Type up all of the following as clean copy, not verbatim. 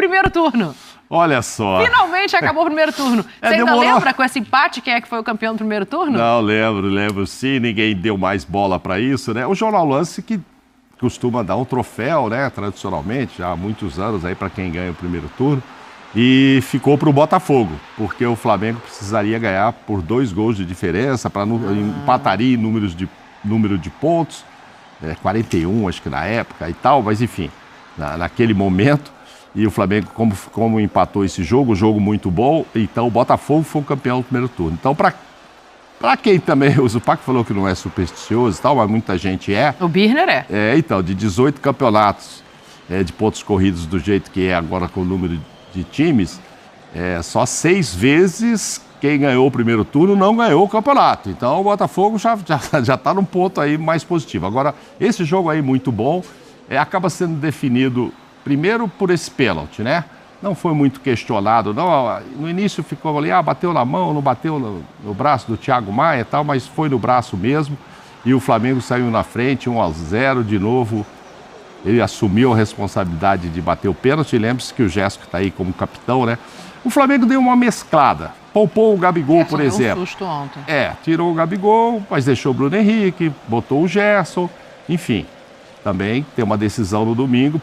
primeiro turno. Olha só. Finalmente acabou o primeiro turno. Você ainda lembra com esse empate quem é que foi o campeão do primeiro turno? Não, lembro sim. Ninguém deu mais bola para isso, né? O Jornal Lance que costuma dar um troféu, né? Tradicionalmente, já há muitos anos aí para quem ganha o primeiro turno. E ficou para o Botafogo, porque o Flamengo precisaria ganhar por 2 gols de diferença, para empataria em número de pontos, 41 acho que na época e tal, mas enfim, naquele momento. E o Flamengo, como empatou esse jogo, um jogo muito bom, então o Botafogo foi o campeão do primeiro turno. Então, para quem também, o Zupac falou que não é supersticioso e tal, mas muita gente é. O Birner é. Então, de 18 campeonatos de pontos corridos do jeito que é agora com o número de times, só 6 vezes quem ganhou o primeiro turno não ganhou o campeonato. Então, o Botafogo já está num ponto aí mais positivo. Agora, esse jogo aí muito bom, acaba sendo definido primeiro por esse pênalti, né? Não foi muito questionado, não. No início ficou ali, bateu na mão, não bateu no braço do Thiago Maia e tal, mas foi no braço mesmo. E o Flamengo saiu na frente, 1-0 de novo. Ele assumiu a responsabilidade de bater o pênalti. Lembre-se que o Jéssico está aí como capitão, né? O Flamengo deu uma mesclada. Poupou o Gabigol, por exemplo. Deu um susto ontem. Tirou o Gabigol, mas deixou o Bruno Henrique, botou o Gerson, enfim. Também tem uma decisão no domingo,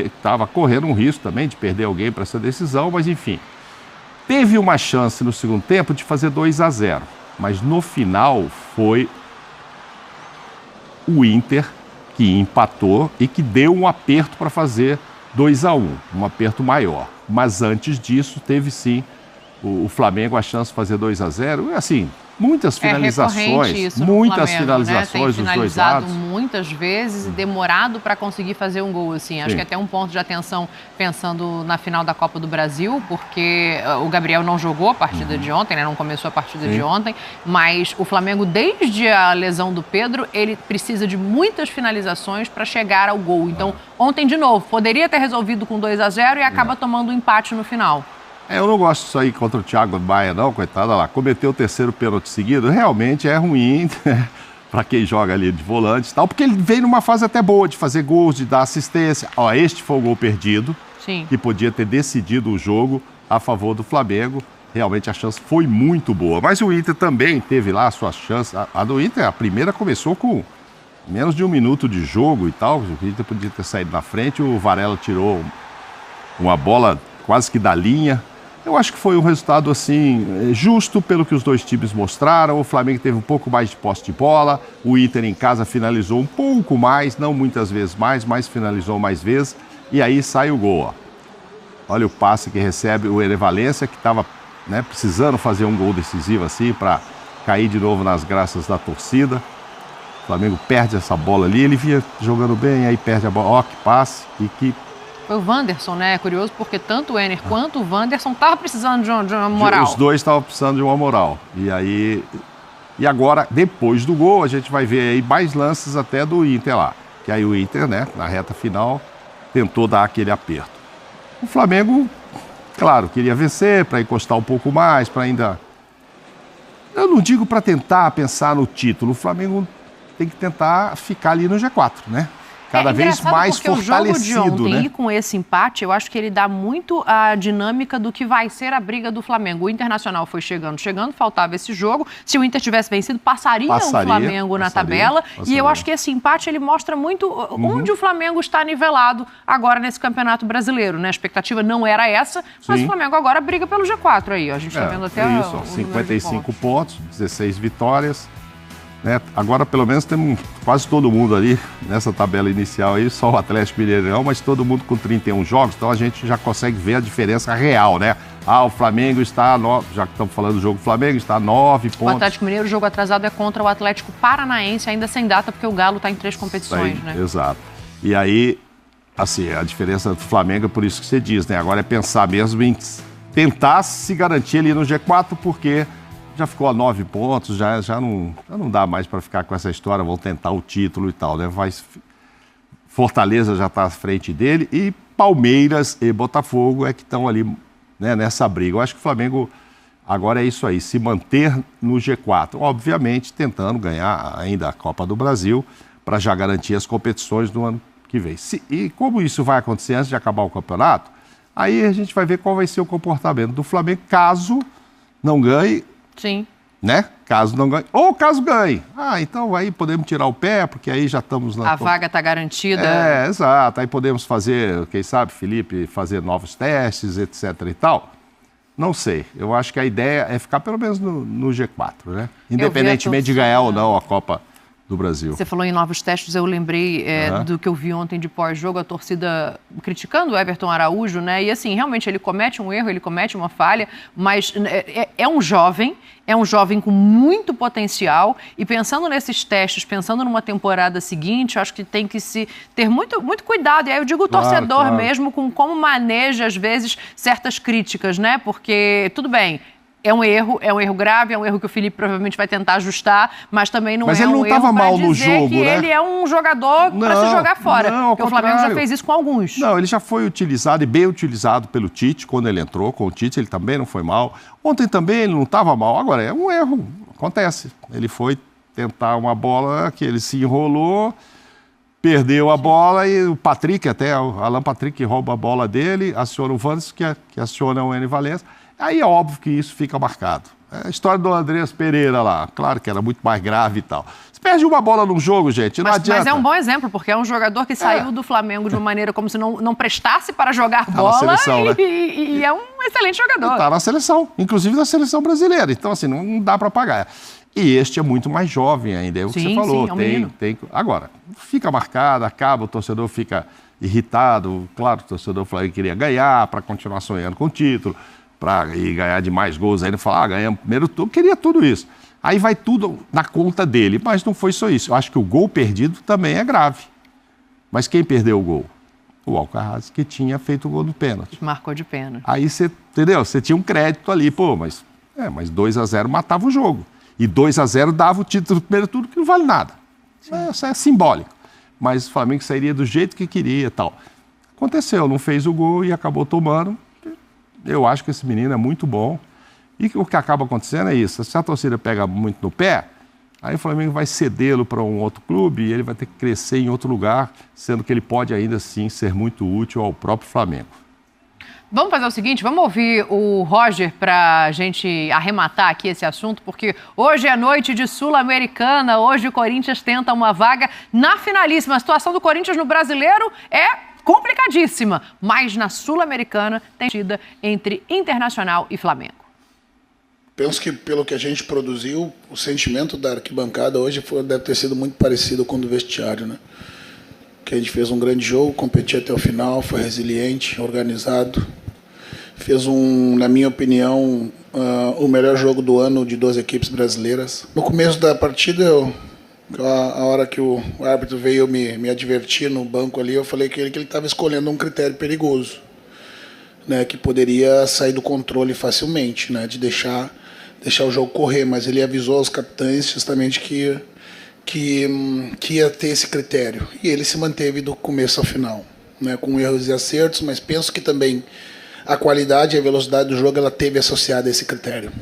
estava correndo um risco também de perder alguém para essa decisão, mas enfim. Teve uma chance no segundo tempo de fazer 2-0, mas no final foi o Inter que empatou e que deu um aperto para fazer 2-1, um aperto maior. Mas antes disso, teve sim o Flamengo a chance de fazer 2-0, assim... Muitas finalizações, isso muitas Flamengo, finalizações né? dos dois lados. Tem finalizado muitas vezes e demorado para conseguir fazer um gol, assim. Acho que até um ponto de atenção pensando na final da Copa do Brasil, porque o Gabriel não jogou a partida de ontem, né? Não começou a partida de ontem, mas o Flamengo, desde a lesão do Pedro, ele precisa de muitas finalizações para chegar ao gol. Então, ontem, de novo, poderia ter resolvido com 2-0 e acaba tomando um empate no final. Eu não gosto disso aí contra o Thiago Maia, não, coitado. Olha lá, cometeu o terceiro pênalti seguido. Realmente é ruim para quem joga ali de volante e tal, porque ele veio numa fase até boa de fazer gols, de dar assistência. Este foi o gol perdido, que podia ter decidido o jogo a favor do Flamengo. Realmente a chance foi muito boa. Mas o Inter também teve lá a sua chance. A do Inter, a primeira começou com menos de 1 minuto de jogo e tal. O Inter podia ter saído na frente. O Varela tirou uma bola quase que da linha. Eu acho que foi um resultado, assim, justo pelo que os dois times mostraram. O Flamengo teve um pouco mais de posse de bola. O Inter em casa finalizou um pouco mais, não muitas vezes mais, mas finalizou mais vezes. E aí sai o gol, ó. Olha o passe que recebe o Ener Valencia, que estava precisando fazer um gol decisivo, assim, para cair de novo nas graças da torcida. O Flamengo perde essa bola ali. Ele vinha jogando bem, aí perde a bola. Ó, que passe e que... Foi o Wanderson, né? É curioso porque tanto o Ener quanto o Wanderson estavam precisando de uma moral. Os dois estavam precisando de uma moral. E agora, depois do gol, a gente vai ver aí mais lances até do Inter lá. Que aí o Inter, né, na reta final, tentou dar aquele aperto. O Flamengo, claro, queria vencer para encostar um pouco mais, para ainda... Eu não digo para tentar pensar no título. O Flamengo tem que tentar ficar ali no G4, né? Cada vez mais fortalecido, o jogo de ontem, né? E com esse empate, eu acho que ele dá muito a dinâmica do que vai ser a briga do Flamengo. O Internacional foi chegando, faltava esse jogo. Se o Inter tivesse vencido, passaria o Flamengo na tabela. E eu acho que esse empate, ele mostra muito onde o Flamengo está nivelado agora nesse Campeonato Brasileiro, né? A expectativa não era essa, mas o Flamengo agora briga pelo G4 aí, ó. A gente está vendo até isso, 55 pontos, 16 vitórias. Né? Agora, pelo menos, temos quase todo mundo ali nessa tabela inicial aí, só o Atlético Mineiro não, mas todo mundo com 31 jogos, então a gente já consegue ver a diferença real, né? O Flamengo está, já que estamos falando do jogo do Flamengo, está a 9 pontos. O Atlético Mineiro, o jogo atrasado é contra o Atlético Paranaense, ainda sem data, porque o Galo está em 3 competições, né? Exato. E aí, assim, a diferença do Flamengo é por isso que você diz, né? Agora é pensar mesmo em tentar se garantir ali no G4, porque... já ficou a 9 pontos, já não dá mais para ficar com essa história, vão tentar o título e tal, né? Fortaleza já está à frente dele e Palmeiras e Botafogo é que estão ali, né, nessa briga. Eu acho que o Flamengo agora é isso aí, se manter no G4, obviamente tentando ganhar ainda a Copa do Brasil para já garantir as competições do ano que vem. E como isso vai acontecer antes de acabar o campeonato, Aí a gente vai ver qual vai ser o comportamento do Flamengo caso não ganhe. Sim. Né? Caso não ganhe. Ou caso ganhe. Então aí podemos tirar o pé, porque aí já estamos... A vaga está garantida. Exato. Aí podemos fazer, quem sabe, Felipe, fazer novos testes, etc. e tal. Não sei. Eu acho que a ideia é ficar pelo menos no G4, né? Independentemente de ganhar ou não a Copa do Brasil. Você falou em novos testes, eu lembrei do que eu vi ontem de pós-jogo, a torcida criticando o Everton Araújo, né? E assim, realmente ele comete um erro, ele comete uma falha, mas é um jovem com muito potencial e pensando nesses testes, pensando numa temporada seguinte, acho que tem que se ter muito, muito cuidado. E aí eu digo o torcedor mesmo com como maneja, às vezes, certas críticas, né? Porque, tudo bem, é um erro grave, é um erro que o Felipe provavelmente vai tentar ajustar, mas também não é um erro ele não estava mal no jogo, que ele é um jogador para se jogar fora. Porque o Flamengo já fez isso com alguns. Não, ele já foi utilizado e bem utilizado pelo Tite quando ele entrou. Com o Tite ele também não foi mal. Ontem também ele não estava mal. Agora, é um erro, acontece. Ele foi tentar uma bola que ele se enrolou, perdeu a bola e o Patrick, até o Alan Patrick rouba a bola dele, aciona o Wanderson, que aciona o Ené Valencia. Aí é óbvio que isso fica marcado. A história do Andreas Pereira lá, claro que era muito mais grave e tal. Você perde uma bola num jogo, gente, não adianta. Mas é um bom exemplo, porque é um jogador que saiu do Flamengo de uma maneira como se não prestasse para jogar bola seleção, né? e é um excelente jogador. Está na seleção, inclusive na seleção brasileira. Então, assim, não dá para pagar. E este é muito mais jovem ainda, é o que você falou. Tem. Agora, fica marcado, acaba, o torcedor fica irritado. Claro, o torcedor Flamengo queria ganhar para continuar sonhando com o título, para ganhar de mais gols, ainda falar, ganhamos o primeiro turno, queria tudo isso. Aí vai tudo na conta dele, mas não foi só isso. Eu acho que o gol perdido também é grave. Mas quem perdeu o gol? O Alcaraz, que tinha feito o gol do pênalti. Marcou de pênalti. Aí você, entendeu? Você tinha um crédito ali, mas 2-0 matava o jogo. E 2-0 dava o título do primeiro turno, que não vale nada. Isso é simbólico. Mas o Flamengo sairia do jeito que queria e tal. Aconteceu, não fez o gol e acabou tomando. Eu acho que esse menino é muito bom. E o que acaba acontecendo é isso. Se a torcida pega muito no pé, aí o Flamengo vai cedê-lo para um outro clube e ele vai ter que crescer em outro lugar, sendo que ele pode ainda assim ser muito útil ao próprio Flamengo. Vamos fazer o seguinte, vamos ouvir o Roger para a gente arrematar aqui esse assunto, porque hoje é noite de Sul-Americana, hoje o Corinthians tenta uma vaga na finalíssima. A situação do Corinthians no Brasileiro é complicadíssima, mas na Sul-Americana tem partida entre Internacional e Flamengo. Penso que pelo que a gente produziu, o sentimento da arquibancada hoje deve ter sido muito parecido com o do vestiário, né? Que a gente fez um grande jogo, competiu até o final, foi resiliente, organizado, fez na minha opinião, o melhor jogo do ano de 2 equipes brasileiras. No começo da partida, a hora que o árbitro veio me advertir no banco ali, eu falei que ele estava escolhendo um critério perigoso, né, que poderia sair do controle facilmente, né, de deixar o jogo correr, mas ele avisou aos capitães justamente que ia ter esse critério. E ele se manteve do começo ao final, né, com erros e acertos, mas penso que também a qualidade e a velocidade do jogo ela teve associada a esse critério.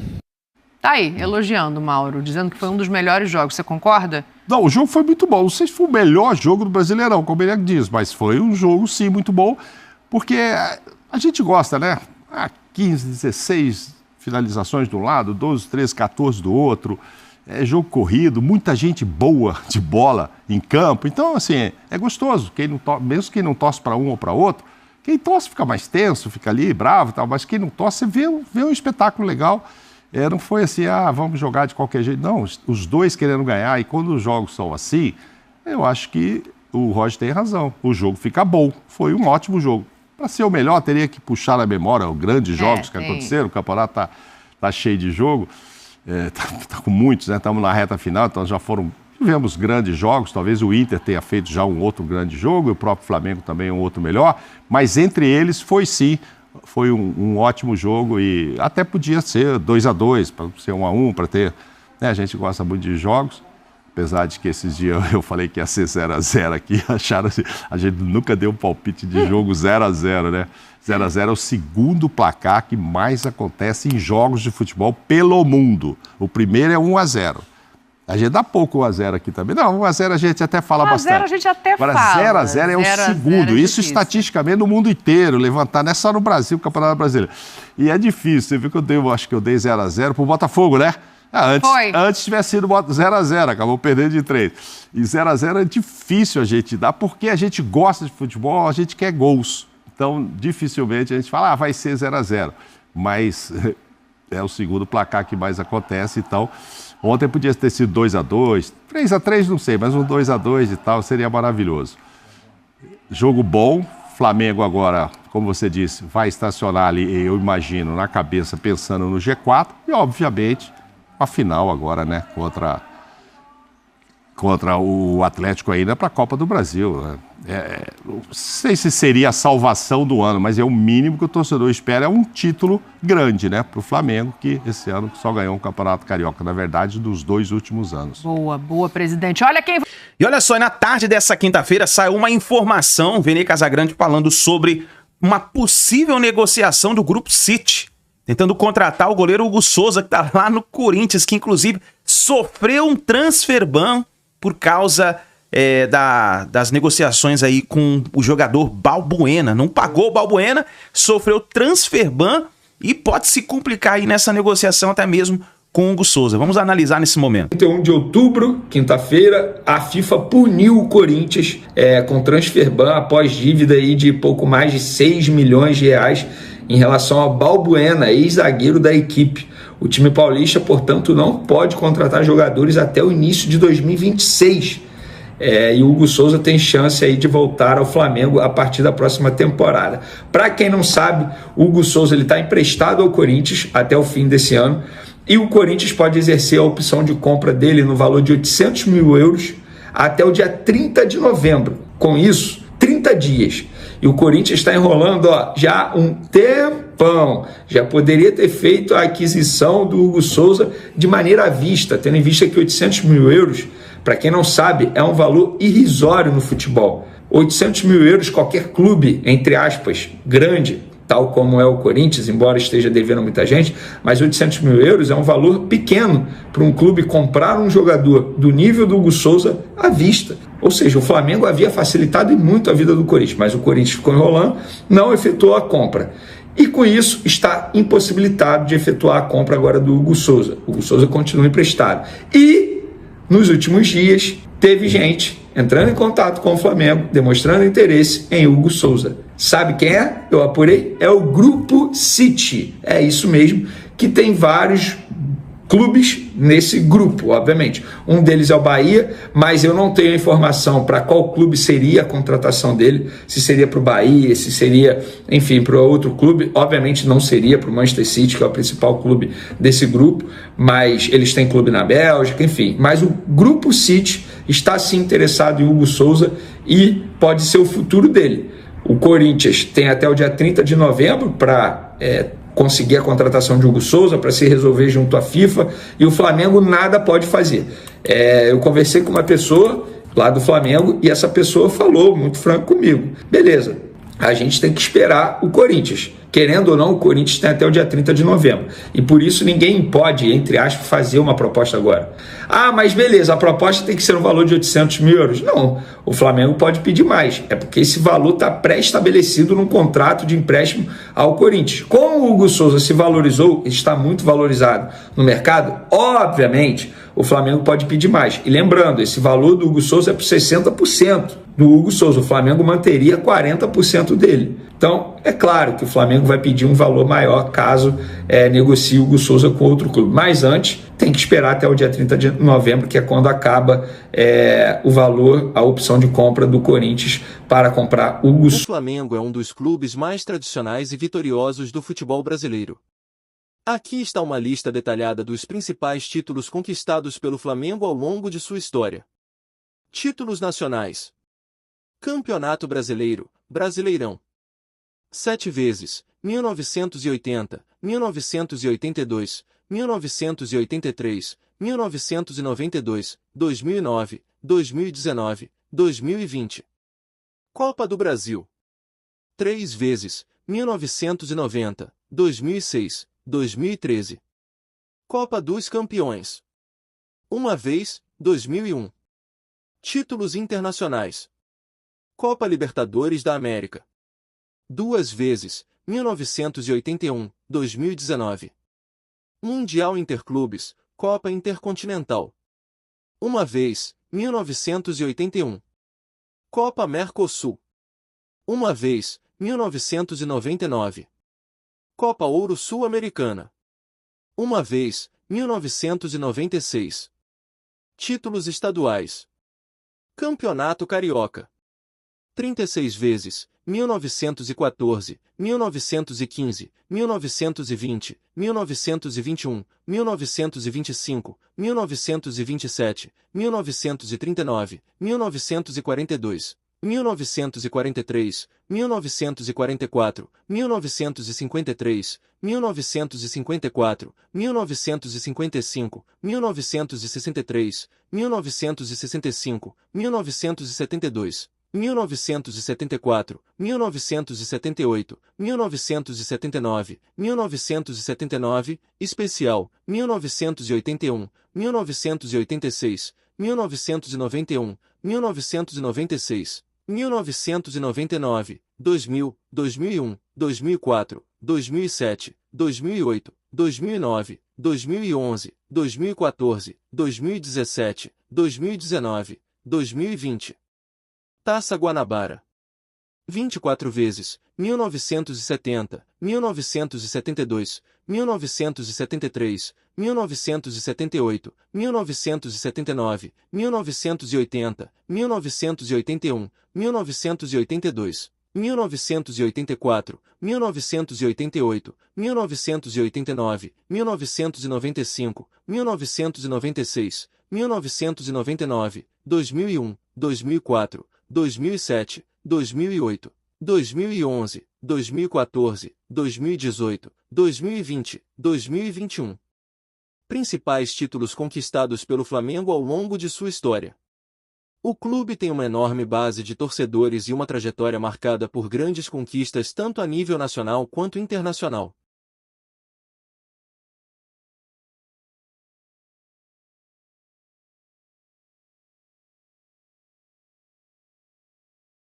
Tá aí, elogiando, Mauro, dizendo que foi um dos melhores jogos. Você concorda? Não, o jogo foi muito bom. Não sei se foi o melhor jogo do Brasileirão, como ele diz, mas foi um jogo, sim, muito bom, porque a gente gosta, né? 15, 16 finalizações de um lado, 12, 13, 14 do outro. É jogo corrido, muita gente boa de bola em campo. Então, assim, é gostoso. Mesmo quem não torce para um ou para outro, quem torce fica mais tenso, fica ali bravo e tal, mas quem não torce, você vê um espetáculo legal. Não foi assim, vamos jogar de qualquer jeito. Não, os dois querendo ganhar. E quando os jogos são assim, eu acho que o Roger tem razão. O jogo fica bom. Foi um ótimo jogo. Para ser o melhor, teria que puxar na memória os grandes jogos que aconteceram. O campeonato tá cheio de jogo. Tá com muitos, né? Estamos na reta final, então tivemos grandes jogos. Talvez o Inter tenha feito já um outro grande jogo, e o próprio Flamengo também um outro melhor. Mas entre eles foi um ótimo jogo e até podia ser 2-2, para ser 1-1, para ter... Né? A gente gosta muito de jogos, apesar de que esses dias eu falei que ia ser 0-0 aqui, acharam assim, a gente nunca deu um palpite de jogo 0-0, né? 0-0 é o segundo placar que mais acontece em jogos de futebol pelo mundo. O primeiro é 1-0. A gente dá pouco 1x0 aqui também. Não, 1x0 a gente até fala bastante. 1x0 a gente até Agora, fala. 0x0 é o segundo. Isso estatisticamente no mundo inteiro. Levantar, não é só no Brasil, o Campeonato Brasileiro. E é difícil. Você viu que acho que eu dei 0x0 pro Botafogo, né? Antes tivesse sido 0x0, acabou perdendo de 3. E 0x0 é difícil a gente dar, porque a gente gosta de futebol, a gente quer gols. Então, dificilmente a gente fala, vai ser 0x0. Mas é o segundo placar que mais acontece, então... Ontem podia ter sido 2x2, 3x3 não sei, mas um 2x2 e tal seria maravilhoso. Jogo bom, Flamengo agora, como você disse, vai estacionar ali, eu imagino, na cabeça pensando no G4 e obviamente a final agora, né, contra o Atlético ainda para a Copa do Brasil. Não sei se seria a salvação do ano, mas é o mínimo que o torcedor espera, é um título grande, né, para o Flamengo, que esse ano só ganhou um Campeonato Carioca, na verdade, dos 2 últimos anos. Boa, presidente. Olha quem... E olha só, na tarde dessa quinta-feira saiu uma informação, Vene Casagrande falando sobre uma possível negociação do Grupo City, tentando contratar o goleiro Hugo Souza, que está lá no Corinthians, que inclusive sofreu um transfer ban por causa das negociações aí com o jogador Balbuena. Não pagou o Balbuena, sofreu transfer ban e pode se complicar aí nessa negociação até mesmo com o Hugo Souza. Vamos analisar nesse momento. 31 de outubro, quinta-feira, a FIFA puniu o Corinthians com transfer ban após dívida aí de pouco mais de 6 milhões de reais em relação ao Balbuena, ex-zagueiro da equipe. O time paulista, portanto, não pode contratar jogadores até o início de 2026. E o Hugo Souza tem chance aí de voltar ao Flamengo a partir da próxima temporada. Para quem não sabe, o Hugo Souza está emprestado ao Corinthians até o fim desse ano e o Corinthians pode exercer a opção de compra dele no valor de 800 mil euros até o dia 30 de novembro. Com isso, 30 dias. E o Corinthians está enrolando já um tempão. Já poderia ter feito a aquisição do Hugo Souza de maneira à vista, tendo em vista que 800 mil euros, para quem não sabe, é um valor irrisório no futebol. 800 mil euros, qualquer clube, entre aspas, grande, tal como é o Corinthians, embora esteja devendo muita gente, mas 800 mil euros é um valor pequeno para um clube comprar um jogador do nível do Hugo Souza à vista. Ou seja, o Flamengo havia facilitado muito a vida do Corinthians, mas o Corinthians ficou enrolando, não efetuou a compra. E com isso está impossibilitado de efetuar a compra agora do Hugo Souza. O Hugo Souza continua emprestado. E nos últimos dias teve gente entrando em contato com o Flamengo, demonstrando interesse em Hugo Souza. Sabe quem é? Eu apurei. É o Grupo City. É isso mesmo, que tem vários clubes nesse grupo, obviamente. Um deles é o Bahia, mas eu não tenho informação para qual clube seria a contratação dele, se seria para o Bahia, se seria, enfim, para outro clube. Obviamente não seria para o Manchester City, que é o principal clube desse grupo, mas eles têm clube na Bélgica, enfim. Mas o Grupo City está sim interessado em Hugo Souza e pode ser o futuro dele. O Corinthians tem até o dia 30 de novembro para conseguir a contratação de Hugo Souza, para se resolver junto à FIFA, e o Flamengo nada pode fazer. Eu conversei com uma pessoa lá do Flamengo e essa pessoa falou muito franco comigo. Beleza, a gente tem que esperar o Corinthians. Querendo ou não, o Corinthians tem até o dia 30 de novembro. E por isso ninguém pode, entre aspas, fazer uma proposta agora. Ah, mas beleza, a proposta tem que ser no valor de 800 mil euros. Não, o Flamengo pode pedir mais. É porque esse valor está pré-estabelecido num contrato de empréstimo ao Corinthians. Como o Hugo Souza se valorizou, está muito valorizado no mercado, obviamente, o Flamengo pode pedir mais. E lembrando, esse valor do Hugo Souza é por 60% do Hugo Souza. O Flamengo manteria 40% dele. Então, é claro que o Flamengo vai pedir um valor maior caso negocie o Hugo Souza com outro clube. Mas antes, tem que esperar até o dia 30 de novembro, que é quando acaba o valor, a opção de compra do Corinthians para comprar o Hugo Souza. O Flamengo é um dos clubes mais tradicionais e vitoriosos do futebol brasileiro. Aqui está uma lista detalhada dos principais títulos conquistados pelo Flamengo ao longo de sua história. Títulos nacionais: Campeonato Brasileiro, Brasileirão. 7 vezes, 1980, 1982, 1983, 1992, 2009, 2019, 2020. Copa do Brasil. 3 vezes, 1990, 2006, 2013. Copa dos Campeões. Uma vez, 2001. Títulos internacionais. Copa Libertadores da América. 2 vezes, 1981, 2019. Mundial Interclubes, Copa Intercontinental. Uma vez, 1981. Copa Mercosul. Uma vez, 1999. Copa Ouro Sul-Americana. Uma vez, 1996. Títulos estaduais. Campeonato Carioca. 36 vezes, 1914, 1915, 1920, 1921, 1925, 1927, 1939, 1942, 1943, 1944, 1953, 1954, 1955, 1963, 1965, 1972, 1974, 1978, 1979, 1979, especial, 1981, 1986, 1991, 1996, 1999, 2000, 2001, 2004, 2007, 2008, 2009, 2011, 2014, 2017, 2019, 2020. Taça Guanabara. 24 vezes, 1970, 1972, 1973, 1978, 1979, 1980, 1981, 1982, 1984, 1988, 1989, 1995, 1996, 1999, 2001, 2004, 2007, 2008, 2011, 2014, 2018, 2020, 2021. Principais títulos conquistados pelo Flamengo ao longo de sua história. O clube tem uma enorme base de torcedores e uma trajetória marcada por grandes conquistas tanto a nível nacional quanto internacional.